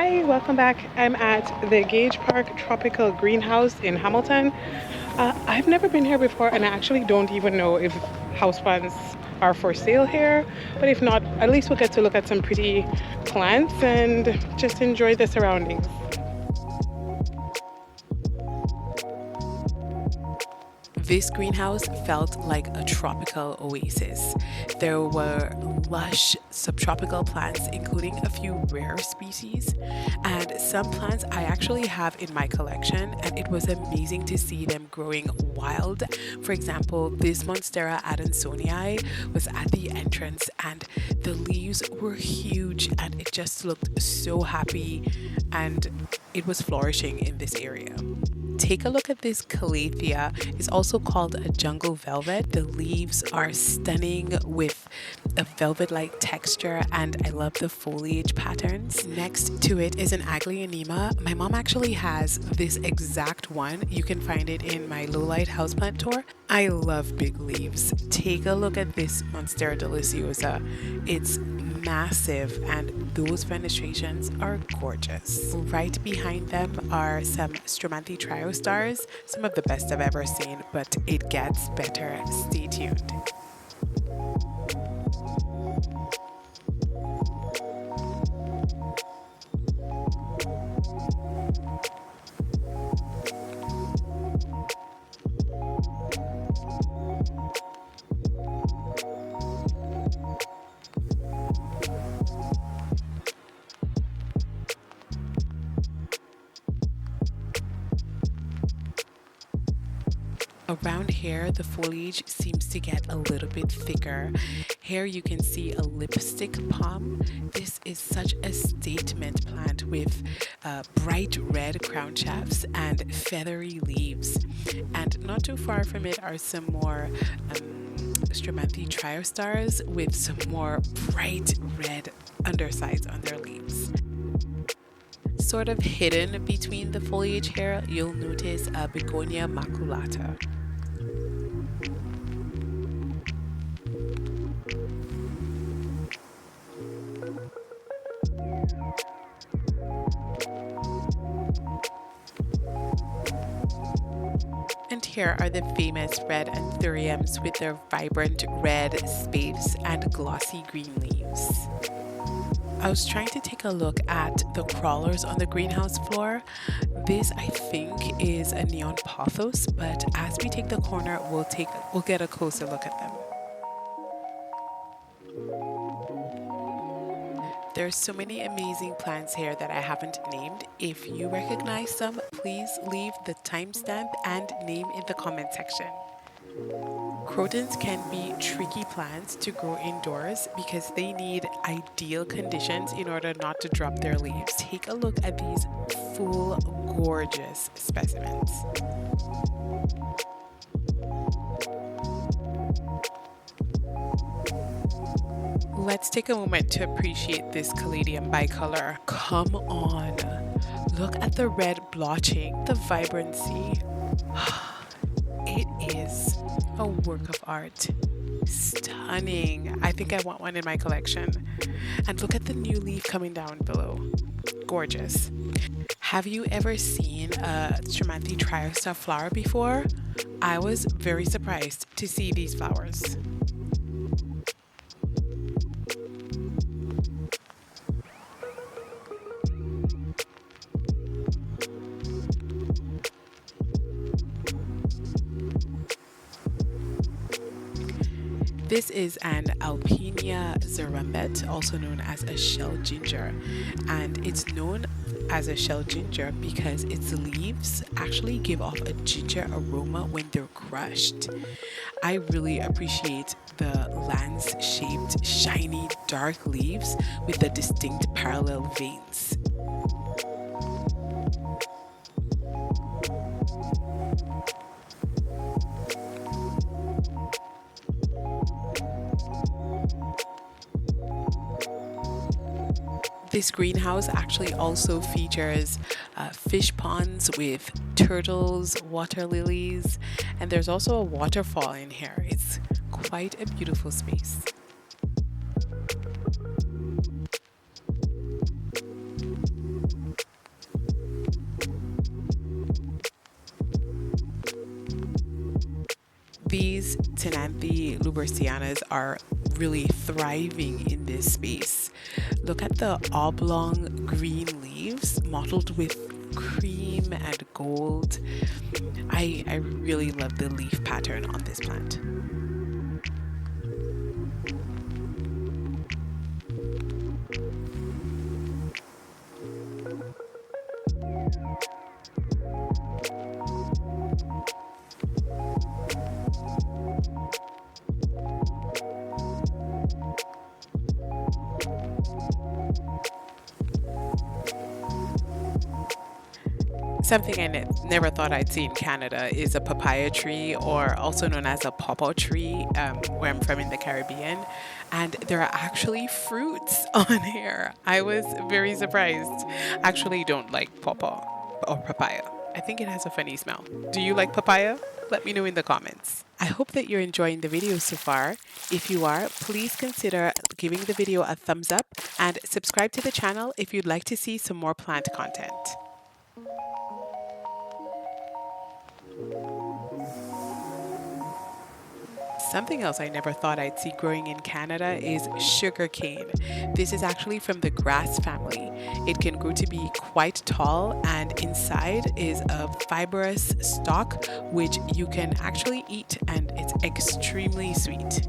Hi, welcome back. I'm at the Gage Park Tropical Greenhouse in Hamilton. I've never been here before, and I actually don't even know if houseplants are for sale here. But if not, at least we'll get to look at some pretty plants and just enjoy the surroundings. This greenhouse felt like a tropical oasis. There were lush subtropical plants, including a few rare species, and some plants I actually have in my collection, and it was amazing to see them growing wild. For example, this Monstera adansonii was at the entrance, and the leaves were huge, and it just looked so happy, and it was flourishing in this area. Take a look at this calathea. It's also called a jungle velvet. The leaves are stunning with a velvet-like texture, and I love the foliage patterns. Next to it is an Aglaonema. My mom actually has this exact one. You can find it in my low light houseplant tour. I love big leaves. Take a look at this Monstera deliciosa. It's massive, and those fenestrations are gorgeous. Right behind them are some Stromanthi triostars, some of the best I've ever seen, but it gets better. Stay tuned. Around here, the foliage seems to get a little bit thicker. Here you can see a lipstick palm. This is such a statement plant with bright red crown shafts and feathery leaves. And not too far from it are some more Stromanthi triostars with some more bright red undersides on their leaves. Sort of hidden between the foliage here, you'll notice a Begonia maculata. And here are the famous red anthuriums with their vibrant red spathes and glossy green leaves. I was trying to take a look at the crawlers on the greenhouse floor. This, I think, is a neon pothos, but as we take the corner, we'll get a closer look at them. There's so many amazing plants here that I haven't named. If you recognize some, please leave the timestamp and name in the comment section. Crotons can be tricky plants to grow indoors because they need ideal conditions in order not to drop their leaves. Take a look at these full, gorgeous specimens. Let's take a moment to appreciate this Caladium bicolor. Come on, look at the red blotching, the vibrancy. It is a work of art. Stunning. I think I want one in my collection. And look at the new leaf coming down below. Gorgeous. Have you ever seen a Stromanthi triostar flower before? I was very surprised to see these flowers. This is an Alpinia zerumbet, also known as a shell ginger, and it's known as a shell ginger because its leaves actually give off a ginger aroma when they're crushed. I really appreciate the lance-shaped, shiny, dark leaves with the distinct parallel veins. This greenhouse actually also features fish ponds with turtles, water lilies, and there's also a waterfall in here. It's quite a beautiful space. Tenanthe lubercianas are really thriving in this space. Look at the oblong green leaves mottled with cream and gold. I really love the leaf pattern on this plant. Something I never thought I'd see in Canada is a papaya tree, or also known as a pawpaw tree, where I'm from in the Caribbean. And there are actually fruits on here. I was very surprised. Actually, don't like pawpaw or papaya. I think it has a funny smell. Do you like papaya? Let me know in the comments. I hope that you're enjoying the video so far. If you are, please consider giving the video a thumbs up and subscribe to the channel if you'd like to see some more plant content. Something else I never thought I'd see growing in Canada is sugarcane. This is actually from the grass family. It can grow to be quite tall, and inside is a fibrous stalk which you can actually eat, and it's extremely sweet.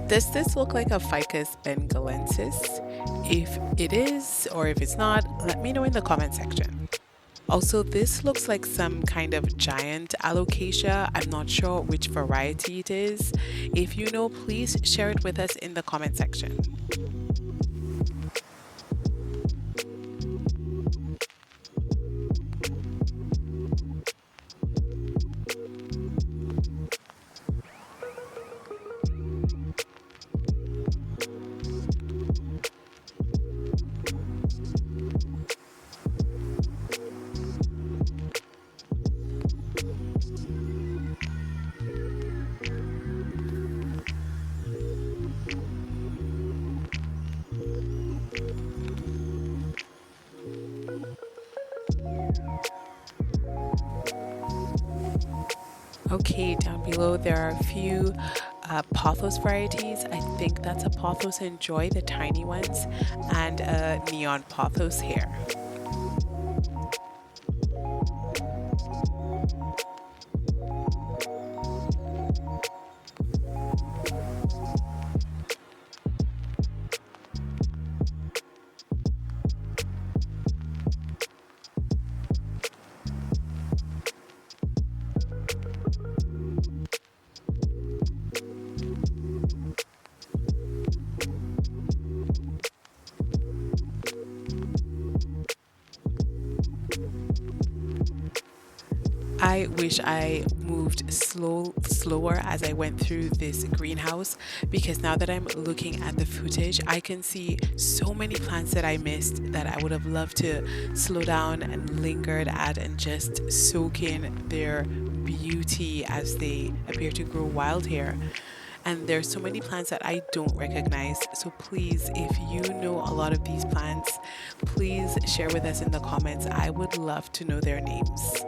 Does this look like a Ficus bengalensis? If it is, or if it's not, let me know in the comment section. Also, this looks like some kind of giant alocasia. I'm not sure which variety it is. If you know, please share it with us in the comment section. Okay, down below there are a few pothos varieties. I think that's a pothos enjoy, the tiny ones, and a neon pothos here. I wish I moved slower as I went through this greenhouse, because now that I'm looking at the footage, I can see so many plants that I missed that I would have loved to slow down and lingered at and just soak in their beauty as they appear to grow wild here. And there's so many plants that I don't recognize. So please, if you know a lot of these plants, please share with us in the comments. I would love to know their names.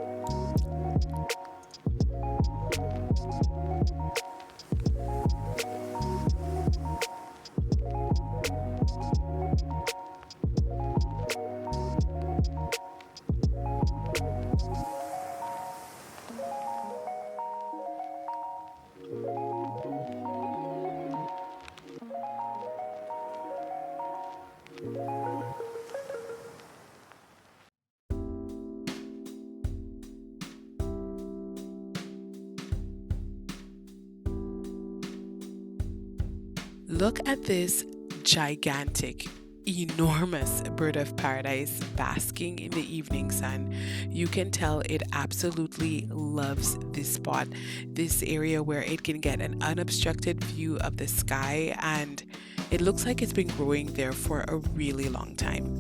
Look at this gigantic, enormous bird of paradise basking in the evening sun. You can tell it absolutely loves this spot, this area where it can get an unobstructed view of the sky, and it looks like it's been growing there for a really long time.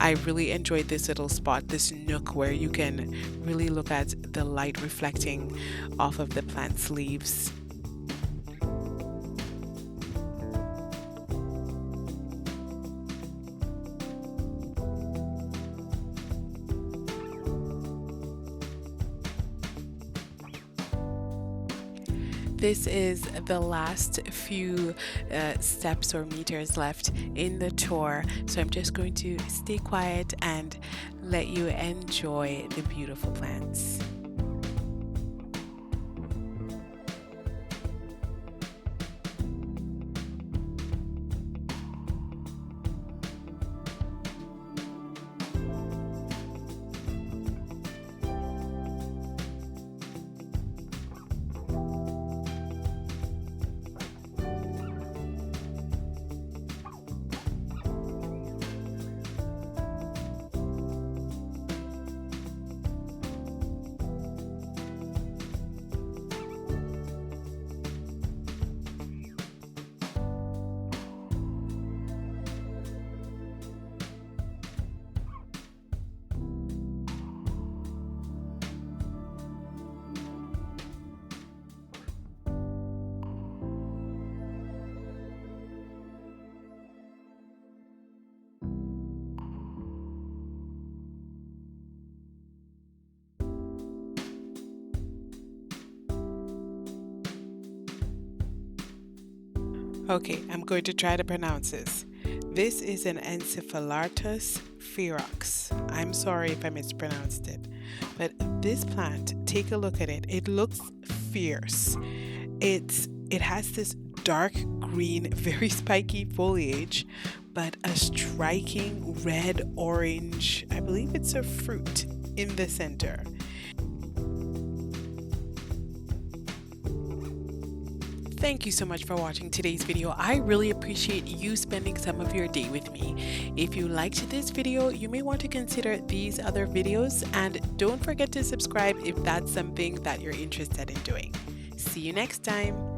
I really enjoyed this little spot, this nook where you can really look at the light reflecting off of the plant's leaves. this is the last few steps or meters left in the tour, so I'm just going to stay quiet and let you enjoy the beautiful plants. Okay, I'm going to try to pronounce this. This is an Encephalatus ferox. I'm sorry if I mispronounced it, but this plant, take a look at it. It looks fierce. It has this dark green, very spiky foliage, but a striking red orange, I believe it's a fruit in the center. Thank you so much for watching today's video. I really appreciate you spending some of your day with me. If you liked this video, you may want to consider these other videos, and don't forget to subscribe if that's something that you're interested in doing. See you next time.